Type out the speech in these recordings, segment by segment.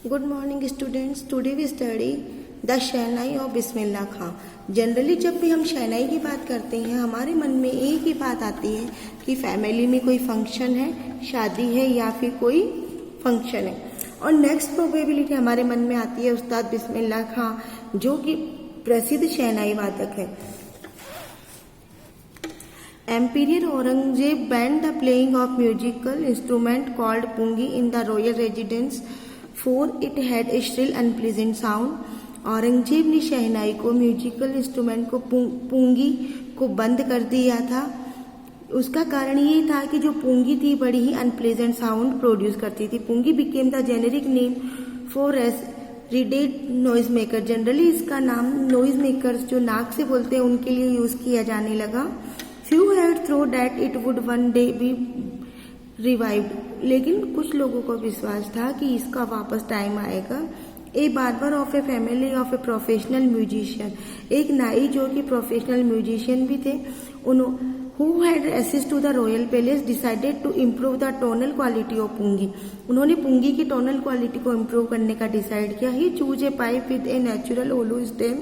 Good morning students. Today we study the shehnai of Bismillah Khan. Generally जब भी हम शहनाई की बात करते हैं हमारे मन में एक ही बात आती है कि फैमिली में कोई फंक्शन है, शादी है या फिर कोई फंक्शन है। और नेक्स्ट प्रोबेबिलिटी हमारे मन में आती है उस्ताद बिस्मिल्लाह खां, जो कि प्रसिद्ध शहनाई वादक है। Emperor Aurangzeb banned the playing of musical instrument called pungi in the royal residence, for it had a shrill unpleasant sound. Aurangzeb ने शहनाई को, म्यूजिकल इंस्ट्रूमेंट को, पूंगी को बंद कर दिया था। उसका कारण ये था कि जो पूंगी थी बड़ी ही अनप्लेजेंट साउंड प्रोड्यूस करती थी। Pungi became the generic name for reeded noise maker. Generally इसका नाम नॉइज मेकर्स जो नाक से बोलते हैं उनके लिए यूज किया जाने लगा। Few had thought that it would one day be revived, लेकिन कुछ लोगों को विश्वास था कि इसका वापस टाइम आएगा। A barber of a family of a professional musician, एक नाई जो कि प्रोफेशनल म्यूजिशियन भी थे, who had access to the royal palace decided to improve the tonal quality of pungi. उन्होंने पुंगी की टोनल क्वालिटी को इम्प्रूव करने का डिसाइड किया। He chose a pipe with a natural hollow stem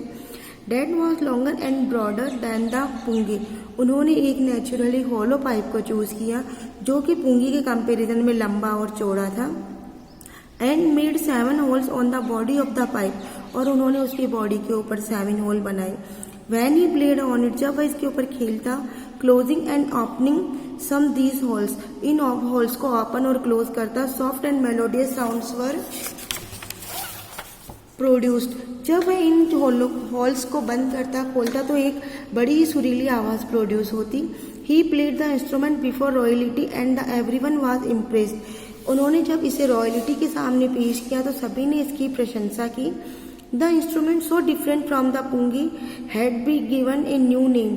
that was longer and broader than the pungi. उन्होंने एक naturally hollow pipe को choose किया जो कि पुंगी के कंपैरिजन में लंबा और चौड़ा था। And made 7 holes on the body of the pipe, और उन्होंने उसकी बॉडी के ऊपर 7 होल बनाए। When he played on it, जब वह इसके ऊपर खेलता, closing and opening some these holes, इन होल्स को ओपन और क्लोज करता, soft and melodious sounds were produced. जब वह इन हॉल्स को बंद करता खोलता तो एक बड़ी ही सुरीली आवाज प्रोड्यूस होती। He played the instrument before royalty and the everyone was impressed. उन्होंने जब इसे रॉयलिटी के सामने पेश किया तो सभी ने इसकी प्रशंसा की। The instrument so different from the pungi had be given a new name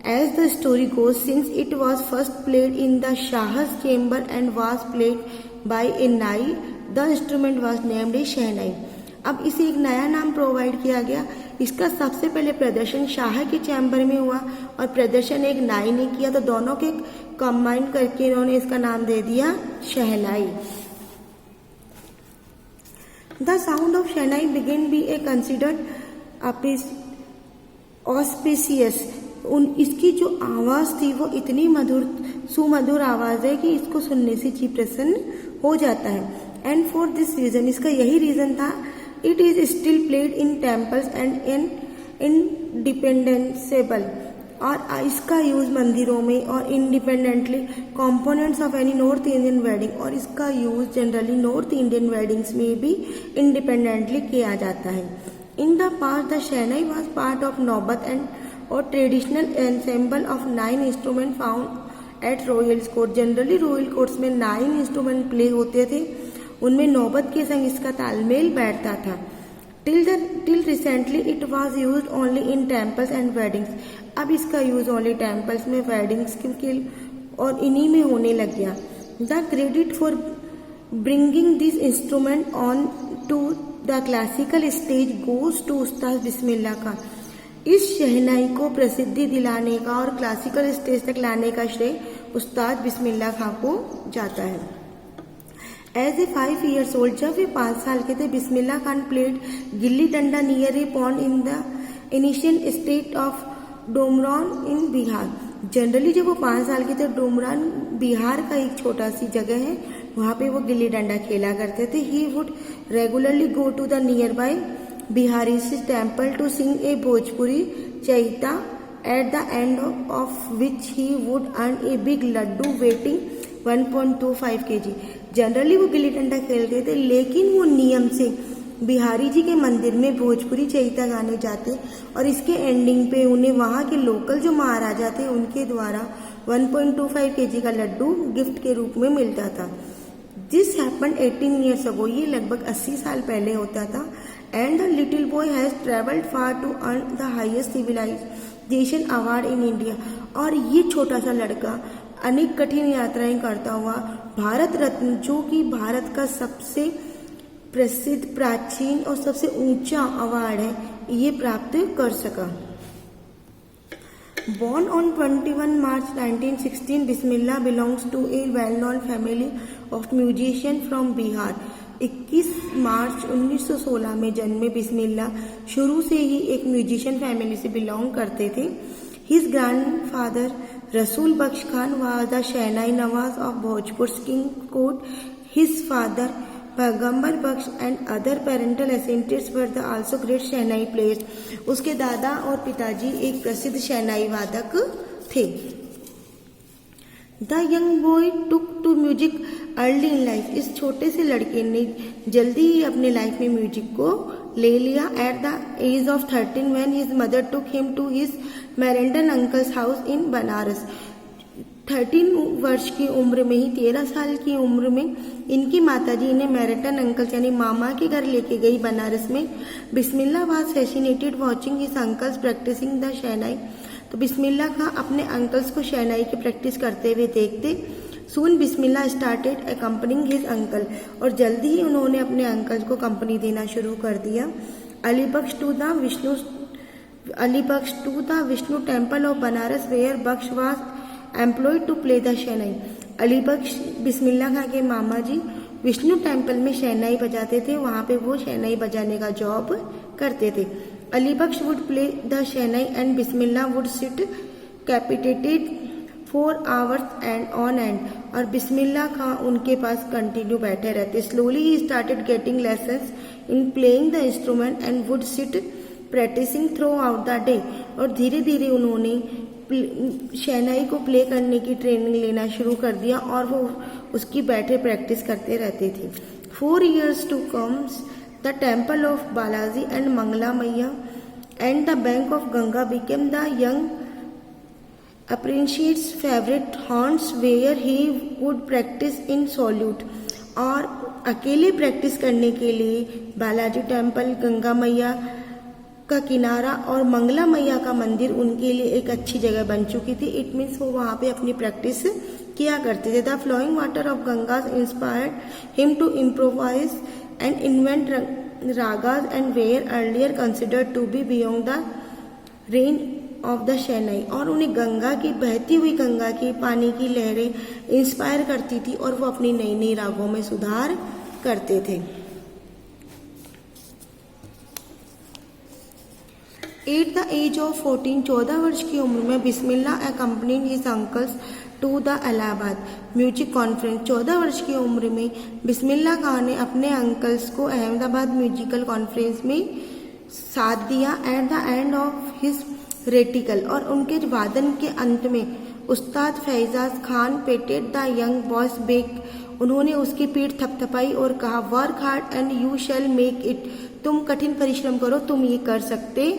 as the story goes, since it was first played in the shah's chamber and was played by a nai, the instrument was named a shehnai. अब इसे एक नया नाम provide किया गया। इसका सबसे पहले प्रदर्शन शाह के चैम्बर में हुआ और प्रदर्शन एक नाई ने किया, तो दोनों के कंबाइन करके इन्होंने इसका नाम दे दिया shehnai. The sound of shehnai begin be a considered auspicious. इसकी जो आवाज थी वो इतनी सुमधुर आवाज है कि इसको सुनने से जी प्रसन्न हो जाता है। एंड फॉर दिस रीजन, इसका यही रीजन था, it is still played in temples and independable, और इसका यूज मंदिरों में और independently components of any north Indian wedding, और इसका use generally north Indian weddings में भी इंडिपेंडेंटली किया जाता है। In the past the shehnai was part of नौबत एंड और traditional ensemble of 9 instrument found at royal court. Generally royal courts में 9 इंस्ट्रूमेंट प्ले होते थे, उनमें नौबत के संग इसका तालमेल बैठता था। Till recently it was use only in temples and weddings. अब इसका यूज ओनली टेम्पल्स में, वेडिंग्स के और इन्हीं में होने लग गया। The credit for bringing this instrument on to the classical stage goes to Ustad Bismillah खां। इस शहनाई को प्रसिद्धि दिलाने का और क्लासिकल स्टेज तक लाने का श्रेय उस्ताद बिस्मिल्लाह खां को जाता है। एज ए 5 years old, जब वे 5 साल के थे, Bismillah Khan played gilli danda near a pond in the initial state of Dumraon in Bihar. जनरली जब वो 5 साल के थे, डोमरान बिहार का एक छोटा सी जगह है, वहां पे वो गिल्ली डंडा खेला करते थे। He would regularly go to the nearby Bihari temple to sing a Bhojpuri chaita, at the end of which he would earn a big laddu weighing 1.25 kg। जनरली वो गिल्ली डंडा खेलते थे, लेकिन वो नियम से बिहारी जी के मंदिर में भोजपुरी चैता गाने जाते और इसके एंडिंग पे उन्हें वहां के लोकल जो महाराजा थे उनके द्वारा 1.25 kg का लड्डू गिफ्ट के रूप में मिलता था। दिस हैपेंड 18 years ago, ये लगभग 80 साल पहले होता था। And the little boy has travelled far to earn the highest civilisation award in India, और ये छोटा सा लड़का अनेक कठिन यात्राएं करता हुआ भारत रत्न, जो कि भारत का सबसे प्रसिद्ध, प्राचीन और सबसे ऊंचा अवार्ड है, ये प्राप्त कर सका। Born on 21 March 1916, Bismillah belongs to a well-known family of musicians from Bihar. 21 मार्च 1916 में जन्मे बिस्मिल्लाह शुरू से ही एक म्यूजिशियन फैमिली से बिलोंग करते थे। His grandfather Rasool Bakhsh Khan was the shehnai nawaz of Bhojpur king court. His father Paigambar Bakhsh and other parental assistants were the also great shehnai players. उसके दादा और पिताजी एक प्रसिद्ध शहनाई वादक थे। The young boy took to music early in life. इस छोटे से लड़के ने जल्दी ही अपने लाइफ में म्यूजिक को ले लिया। At the age of 13 when his mother took him to his मैरेंटन अंकल्स हाउस इन बनारस। 13 वर्ष की उम्र में ही 13 साल की उम्र में इनकी माताजी इन्हें मैरेटन अंकल्स यानी मामा के घर लेके गई बनारस में। Bismillah was fascinated watching his uncle's practising the shehnai. तो बिस्मिल्लाह खां अपने अंकल्स को शहनाई की प्रैक्टिस करते हुए देखते। सून बिस्मिल्लाह स्टार्टेड अकम्पनिंग हिज अंकल, और जल्दी ही उन्होंने अपने अंकल्स को कंपनी देना शुरू कर दिया। Alibakhsh to the Vishnu temple of Banaras where Bakhsh was employed to play the shehnai. Alibakhsh Bismillah Khan के मामा जी विष्णु टेम्पल में शहनाई बजाते थे, वहां पे वो शहनाई बजाने का जॉब करते थे। Alibakhsh would play the shehnai and Bismillah would sit captivated for hours and on end, और बिस्मिल्लाह खां उनके पास कंटिन्यू बैठे रहते। Slowly he started getting lessons in playing the instrument and would sit practising throughout the day, और धीरे धीरे उन्होंने शहनाई को प्ले करने की ट्रेनिंग लेना शुरू कर दिया और वो उसकी बैठे प्रैक्टिस करते रहते थे। 4 years to comes the temple of Balaji and Mangala Maiya and the bank of Ganga became the young apprentice's favorite haunts where he would practice in solitude। और अकेले प्रैक्टिस करने के लिए बालाजी टेम्पल, गंगा मैया का किनारा और मंगला मैया का मंदिर उनके लिए एक अच्छी जगह बन चुकी थी। इट मीन्स वो वहाँ पे अपनी प्रैक्टिस किया करते थे। The flowing water of Ganga's inspired him to improvise and invent ragas and were earlier considered to be beyond the range of the shehnai. और उन्हें गंगा की बहती हुई गंगा की पानी की लहरें इंस्पायर करती थी और वो अपनी नई नई रागों में सुधार करते थे। एट द एज ऑफ 14, 14 वर्ष की उम्र में Bismillah accompanied his uncle's to the Allahabad music conference. 14 वर्ष की उम्र में बिस्मिल्लाह खां ने अपने अंकल्स को अहमदाबाद म्यूजिकल कॉन्फ्रेंस में साथ दिया। At the end of his recital, और उनके वादन के अंत में Ustad Faiyaz Khan patted the young boy's back. उन्होंने उसकी पीठ थपथपाई और कहा, work hard and you shall make it. तुम कठिन परिश्रम करो, तुम ये कर सकते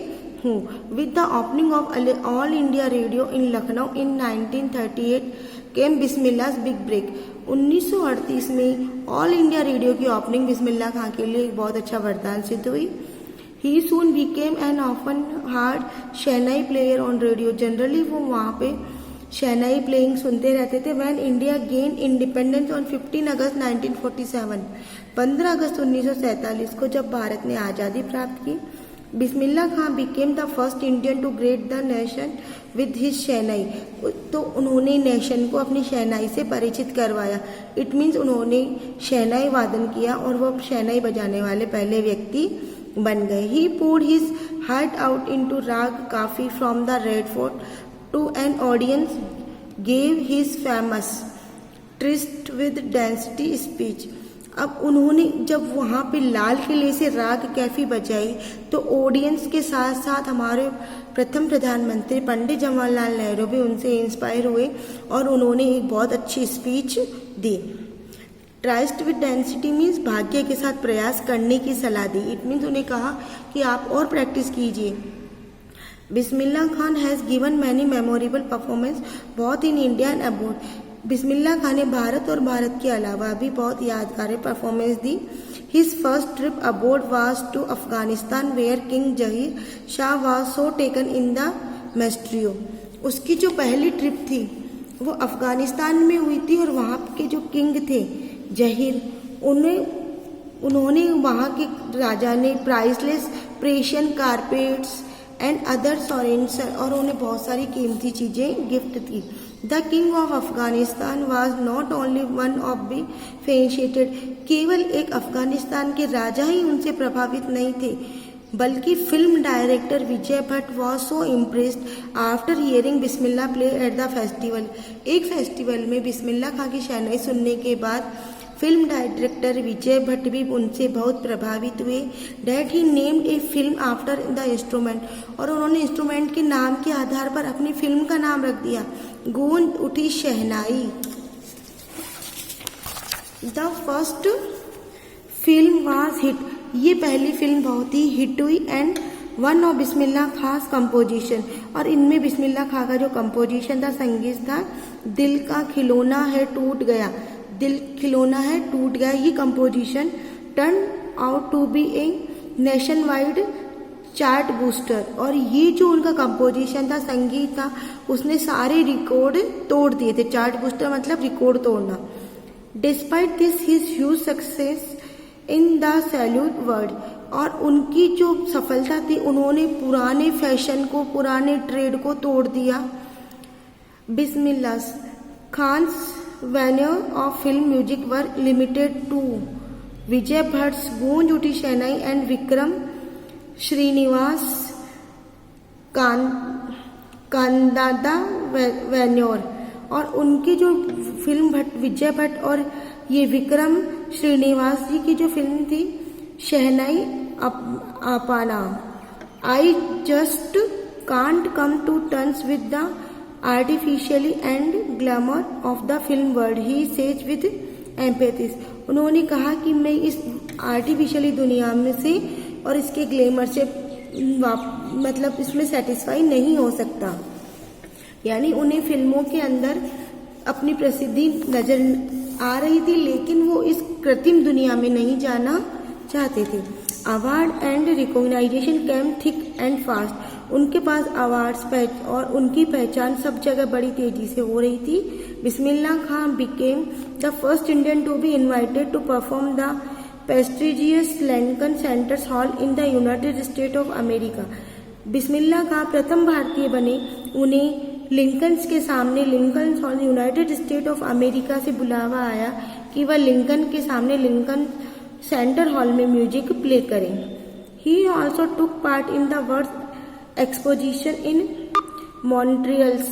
हो। With the opening of All India Radio in Lucknow in 1938 came Bismillah's big break. 1938 में ऑल इंडिया रेडियो की ओपनिंग बिस्मिल्लाह खां के लिए एक बहुत अच्छा वरदान सिद्ध हुई। He soon became an often heard shehnai player on radio. Generally वो वहाँ पे शहनाई प्लेइंग सुनते रहते थे। When India gained independence on 15 अगस्त 1947, 15 अगस्त 1947 को जब भारत ने आज़ादी प्राप्त की, बिस्मिल्लाह खां became the first Indian to greet the nation with his शहनाई। तो उन्होंने नेशन को अपनी शहनाई से परिचित करवाया। इट मीन्स उन्होंने शहनाई वादन किया और वो शहनाई बजाने वाले पहले व्यक्ति बन गए। He poured his heart out into rag काफी from the Red Fort to an audience, gave his famous tryst with density speech। अब उन्होंने जब वहाँ पे लाल किले से राग कैफी बजाई तो ऑडियंस के साथ साथ हमारे प्रथम प्रधानमंत्री पंडित जवाहरलाल नेहरू भी उनसे इंस्पायर हुए और उन्होंने एक बहुत अच्छी speech the. Tryst with density means भाग्य के साथ प्रयास करने की सलाह दी। इट मीन्स उन्हें कहा कि आप और प्रैक्टिस कीजिए। Bismillah Khan has given many memorable performance both in India and abroad. Bismillah Khan ने भारत और भारत के अलावा भी बहुत यादगार परफॉर्मेंस दी। His first trip abroad was to Afghanistan where king Zahir Shah was so taken in the maestro. उसकी जो पहली ट्रिप थी वो अफगानिस्तान में हुई थी और वहाँ के जो किंग थे जहीर, उन्होंने वहाँ के राजा ने priceless Persian carpets and other souvenirs और उन्हें बहुत सारी कीमती चीज़ें गिफ्ट थी। The king of Afghanistan was not only one of be fascinated, केवल एक अफगानिस्तान के राजा ही उनसे प्रभावित नहीं थे, बल्कि film director Vijay Bhatt was so impressed after hearing Bismillah play at the festival. एक फेस्टिवल में बिस्मिल्लाह खां की शहनाई सुनने के बाद फिल्म डायरेक्टर विजय भट्ट भी उनसे बहुत प्रभावित हुए। That he named a film after the instrument, और उन्होंने इंस्ट्रूमेंट के नाम के आधार पर अपनी फिल्म का नाम रख दिया, Goonj Uthi Shehnai. The first film was hit, ये पहली फिल्म बहुत ही हिट हुई and one of Bismillah Khan composition, और इनमें बिस्मिल्लाह खां का जो कंपोजिशन था, संगीत था, दिल का खिलौना है टूट गया, दिल खिलौना है टूट गया। ये composition turn out to be a nation wide chart booster, और ये जो उनका कंपोजिशन था, संगीत था, उसने सारे रिकॉर्ड तोड़ दिए थे। चार्ट बूस्टर मतलब रिकॉर्ड तोड़ना। Despite this his huge success in the salute world, और उनकी जो सफलता थी, उन्होंने पुराने फैशन को, पुराने ट्रेड को तोड़ दिया। Bismillah Khan's venture of film music were limited to Vijay Bhatt's Goonj Uthi Shehnai and Vikram Srinivas Kannada venture, और उनकी जो फिल्म विजय भट्ट और ये विक्रम श्रीनिवास जी की जो फिल्म थी Shehnai Apanna. I just can't come to terms with the artificially and glamour of the film world, he says with emphasis. उन्होंने कहा कि मैं इस आर्टिफिशियली दुनिया में से और इसके ग्लैमर से मतलब इसमें सेटिस्फाई नहीं हो सकता, यानी उन्हें फिल्मों के अंदर अपनी प्रसिद्धि नजर आ रही थी, लेकिन वो इस कृत्रिम दुनिया में नहीं जाना चाहते थे। Award and recognition came thick and fast, उनके पास अवार्ड्स और उनकी पहचान सब जगह बड़ी तेजी से हो रही थी। Bismillah Khan became the first Indian to be invited to perform the prestigious Lincoln centre's hall in the United State of America. Bismillah Khan प्रथम भारतीय बने, उन्हें लिंकन्स के सामने, Lincoln hall United State of America से बुलावा आया कि वह लिंकन के सामने लिंकन सेंटर हॉल में म्यूजिक प्ले करें। He also took part in the world exposition in Montreal.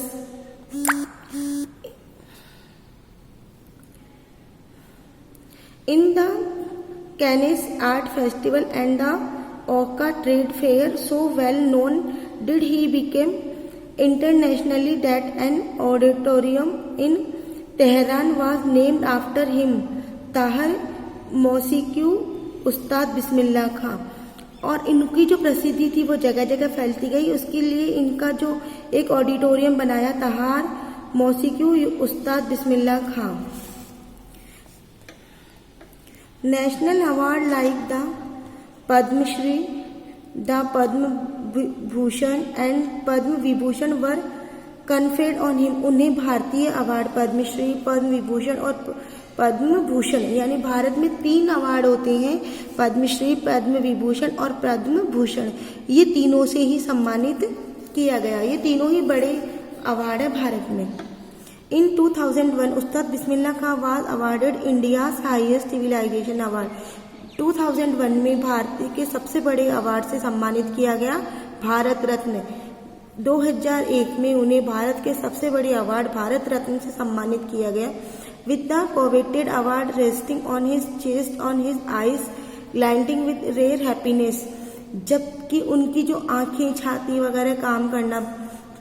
In the Cannes Art Festival and the Oka Trade Fair, so well known did he become internationally that an auditorium in Tehran was named after him, Tahar मौसीकी Ustad Bismillah खां। और इनकी जो प्रसिद्धि थी वो जगह जगह फैलती गई, उसके लिए इनका जो एक ऑडिटोरियम बनाया, तहार मौसीकी Ustad Bismillah Khan. National award like the Padmashri, the Padma Bhushan and Padma Vibhushan were conferred on him. उन्हें भारतीय अवार्ड पद्मश्री, पद्म विभूषण और पद्म भूषण, यानी भारत में 3 अवार्ड होते हैं, पद्मश्री, पद्म विभूषण और पद्म भूषण, ये तीनों से ही सम्मानित किया गया। ये तीनों ही बड़े अवार्ड है भारत में। In 2001 Ustad Bismillah Khan was awarded India's highest civilisation award. 2001 में भारत के सबसे बड़े अवार्ड से सम्मानित किया गया, भारत रत्न। 2001 में उन्हें भारत के सबसे बड़े अवार्ड भारत रत्न से सम्मानित किया गया। With the coveted award resting on his chest, on his eyes glinting with rare happiness, जबकि उनकी जो आंखें, छाती वगैरह काम करना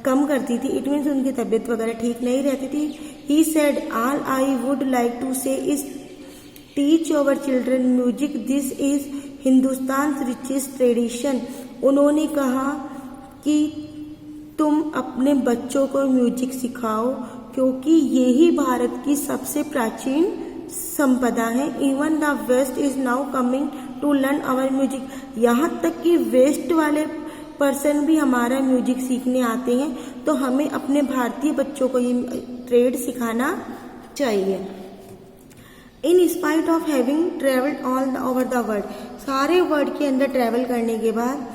कम करती थी, इट मीन्स उनकी तबीयत वगैरह ठीक नहीं रहती थी। He said all I would like to say is teach our children music, this is Hindustan richest tradition. उन्होंने कहा कि तुम अपने बच्चों को म्यूजिक सिखाओ, क्योंकि यही भारत की सबसे प्राचीन संपदा है। Even the west is now coming to learn our music, यहाँ तक कि वेस्ट वाले पर्सन भी हमारा म्यूजिक सीखने आते हैं, तो हमें अपने भारतीय बच्चों को ये ट्रेड सिखाना चाहिए। In spite of having travelled all over the world, सारे वर्ल्ड के अंदर ट्रेवल करने के बाद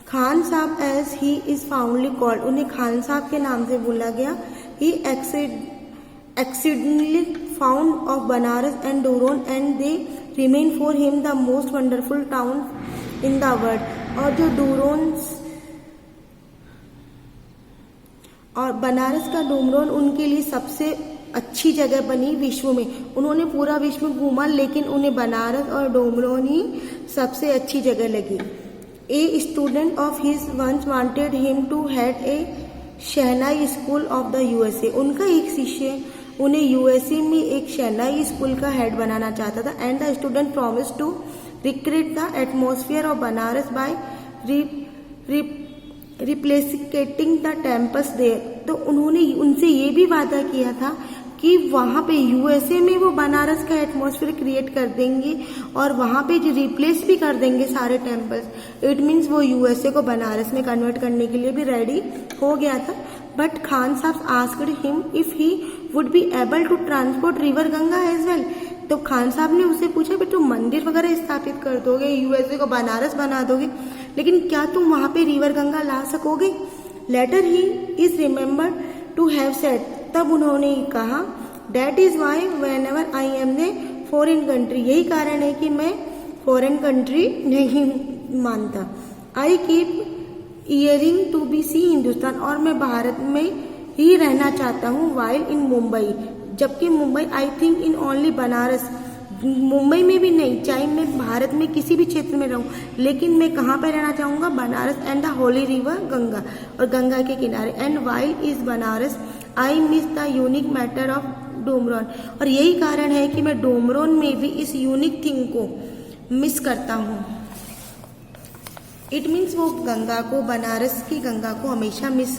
Khan Sahab as he is fondly called, उन्हें खान साहब के नाम से बोला गया। He exceedingly fond of Banaras and Doron, and they remain for him the most wonderful town in the world. और जो डोरोन्स और बनारस का डोमरोन उनके लिए सबसे अच्छी जगह बनी विश्व में। उन्होंने पूरा विश्व घूमा, लेकिन उन्हें बनारस और डोमरोन ही सबसे अच्छी जगह लगी। A student of his once wanted him to head a shehnai school of the USA. उनका एक शिष्य उन्हें यूएसए में एक शहनाई स्कूल का हेड बनाना चाहता था। And the student promise to recreate the atmosphere of Banaras by replicating the temples there. तो उन्होंने उनसे ये भी वादा किया था कि वहाँ पे यूएसए में वो बनारस का एटमॉस्फेयर क्रिएट कर देंगे और वहाँ पे जो रिप्लेस भी कर देंगे सारे टेम्पल्स। इट मीन्स वो यूएसए को बनारस में कन्वर्ट करने के लिए भी रेडी हो गया था। But Khan Sahab asked him if he would be able to transport river Ganga as well. तो खान साहब ने उससे पूछा भी तुम मंदिर वगैरह स्थापित कर दोगे, यूएसए को बनारस बना दोगे, लेकिन क्या तुम वहां पे रिवर गंगा ला सकोगे? Later he is remembered to have said, तब उन्होंने कहा that is why when ever I am a foreign country, यही कारण है कि मैं फॉरेन कंट्री नहीं मानता। I keep hearing to be see Hindustan, और मैं भारत में ही रहना चाहता हूँ। वाइल इन मुंबई, जबकि Mumbai I think in only Banaras, Mumbai में भी नहीं, चाहे मैं भारत में किसी भी क्षेत्र में रहूं, लेकिन मैं कहाँ पर रहना चाहूँगा? Banaras and the holy river Ganga, और गंगा के किनारे। And while is Banaras I miss the unique matter of Dumraon, और यही कारण है कि मैं डोमरोन में भी इस यूनिक थिंग को मिस करता हूँ। इट मीन्स वो गंगा को, बनारस की गंगा को हमेशा मिस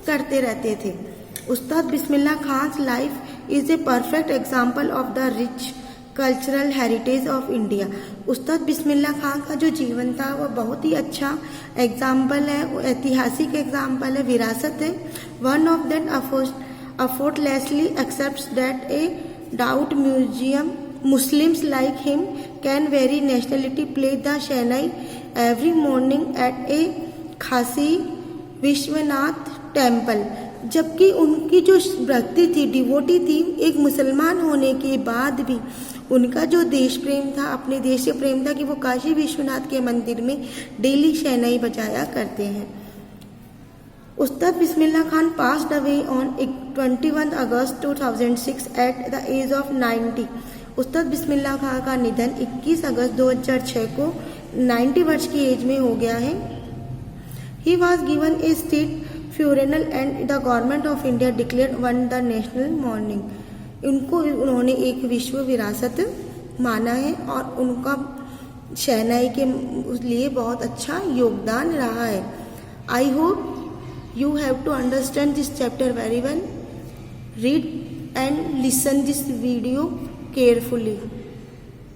करते रहते थे। Ustad Bismillah Khan's life is a perfect example of the rich cultural heritage of India. Ustad Bismillah Khan का जो जीवन था वह बहुत ही अच्छा एग्जाम्पल है, वो ऐतिहासिक एग्जाम्पल है, विरासत है। One of that effortlessly accepts that a doubt museum Muslims like him can vary nationality play the Shehnai every morning at a खासी विश्वनाथ टेम्पल। जबकि उनकी जो भक्ति थी, डिवोटी थी, एक मुसलमान होने के बाद भी उनका जो देश प्रेम था, अपने देश से प्रेम था कि वो काशी विश्वनाथ के मंदिर में डेली शहनाई बजाया करते हैं। Ustad Bismillah Khan passed away on 21 August 2006 at the age of 90। Ustad Bismillah Khan का निधन 21 अगस्त 2006 को 90 वर्ष की एज में हो गया है। He was given A state funeral and the government of India declared one the national morning. उनको उन्होंने एक विश्व विरासत माना है और उनका शहनाई के लिए बहुत अच्छा योगदान रहा है। I hope you have to understand this chapter very well. Read and listen this video carefully.